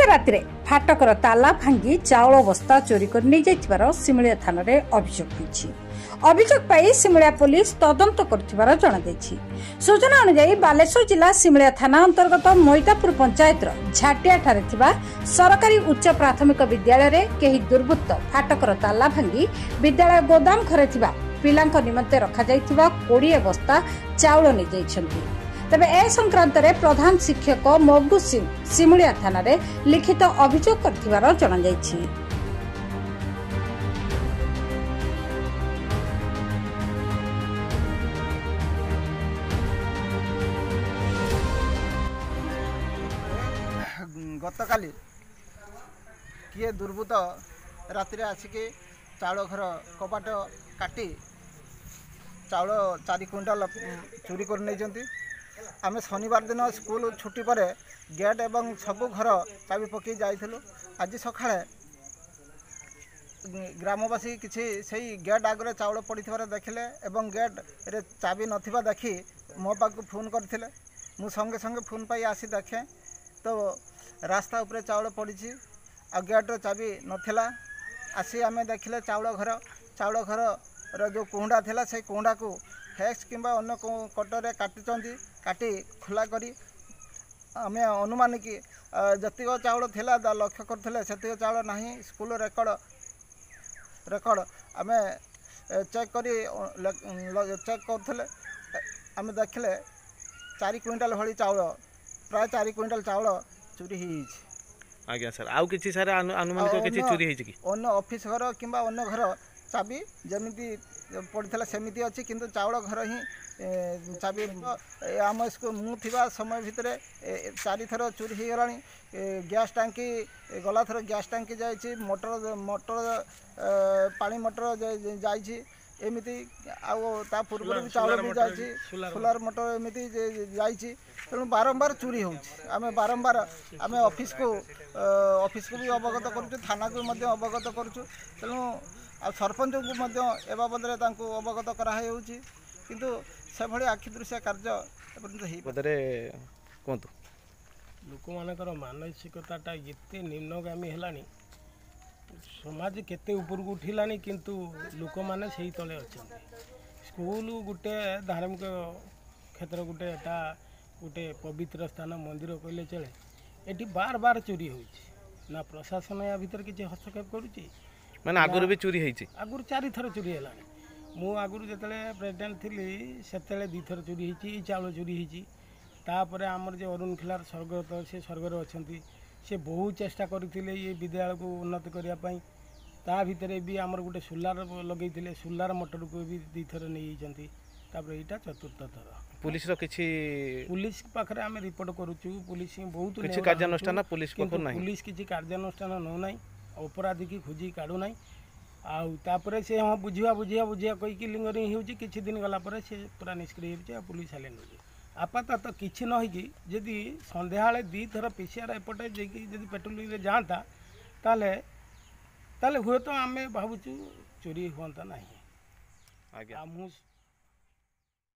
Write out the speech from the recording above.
राति फाटकर ताला भांगी चाउल बस्ता चोरी कर नहीं जाइथिबार सिमलिया थाना रे अभियोग होईछि। अभियोग पाई सिमलिया पुलिस तदंत करथिबार जणाଯାଇଛି। सूचना अनुसार बालेश्वर जिला सिमलिया थाना अंतर्गत मोइतापुर पंचायत झाटिया ठारे थिबा सरकारी उच्च प्राथमिक विद्यालय रे केही दुर्बृत्त फाटकर ताला भांगी विद्यालय गोदाम घरे थिबा पिलांक निमंते रखा जाइथिबा 20 बस्ता चाउल नै जाइछन्ती। तबे ए संक्रांत रे प्रधान शिक्षक मगु सिंह सिमुलिया थाना रे लिखित अभियोग करथिबार जणाଯାଇଛି। गतकाली किए दुर्बृत्त राति आसिक चाउल घर कबाट काटी चाउल 4 क्विंटाल चोरी कर नहीं। आमे शनिवार दिन स्कूल छुट्टी पर गेट एवं सबु घर चाबी पकई जाइलु। आज सकाଳେ ग्रामवासी किसी से गेट आगे चाउल पड़े देखिले एवं गेट रे चाबी नथिबा देखी मो पाक फोन करथिले। मु संगे संगे फोन पाई आसी देखे तो रास्ता उपरे चाउल पड़ी आ गेट चाबी नथिला। आसी आमे देखिले चाउल घर जो कुंडा थिला से कुंडा को हेक्स किंबा अन्य कटरे काटी खोला करी आमे अनुमान कि जतिक चाउल थिला लक्ष्य करथिले सेतिक चाउल नाही। स्कूल रेकर्ड आमे चेक करथिले आमे देखिले 4 क्विंटाल भली चाउल प्राय 4 क्विंटाल चाउल चोरी ही। आज्ञा सर आउ किछि सर अनुमानित किछि चोरी हिछि कि अन्य ऑफिस घर किंबा अन्य घर चाबी जमीती पड़ता सेमती अच्छी किंतु चाउल घर ही चाबी आम स्कूल मुझा समय भितर 4 थर चोरी हो गला। गैस टांकी गला थर गैस टांकी जाइए मोटर पानी मोटर जाइए एमती आ पूर्व भी चाउल भी जाइए सोलार मोटर एमती जाइए। तेणु बारंबार चोरी होमें बारंबार आम ऑफिस को भी अवगत करुँ थाना को अवगत करुँ। तेणु आ सरपंच को ए बाबद अवगत कराई किंतु से भली आखि दृश्य कार्य कहतु लोक मानकर मानसिकता ये निम्नगामी है समाज केते ऊपर को उठिलानी किंतु लोक माने सही तले अच्छा। स्कूल गोटे धार्मिक क्षेत्र गोटे पवित्र स्थान मंदिर कहले चले एटी बार बार चोरी होइछि ना प्रशासन या भीतर किछि हस्तक्षेप करूछि माने आगुर भी चोरी होइछि। आगुर 4 थर चोरी हैलानी। मु आगुर जतले प्रेसिडेंट थिली सेतले 2 थर चोरी होइछि चाउल चोरी होइछि। तापर आमर जे अरुण खिलार स्वर्गत से स्वर्गर अछंती से बहुत चेष्टा करथिले ये विद्यालय को उन्नत करिया पई। ता भितरे भी आमर गोटे सोलार लगैथिले सोलार मोटर को भी 2 थर नै जंती। तापर एटा चतुर्थ थर पुलिस रो किछि पुलिस पाखरे आमे रिपोर्ट करूछु। पुलिस बहुत किछि कार्यानुष्ठान पुलिस पाखर नै पुलिस किछि कार्यानुष्ठान न नै अपराधी की खोजी काढू नै। आउे से हाँ बुझिया कहीकि लिंगरिंग हो किसी दिन गला से पूरा निष्क्रिय हो पुलिस साइलेंट हो आपातत किसी न होगी जदि संध्या 2 थर पीसीआर एपटे जदि पेट्रोलिंग जाता ताले हुए तो आम भावुँ चोरी हुआ ना। आज्ञा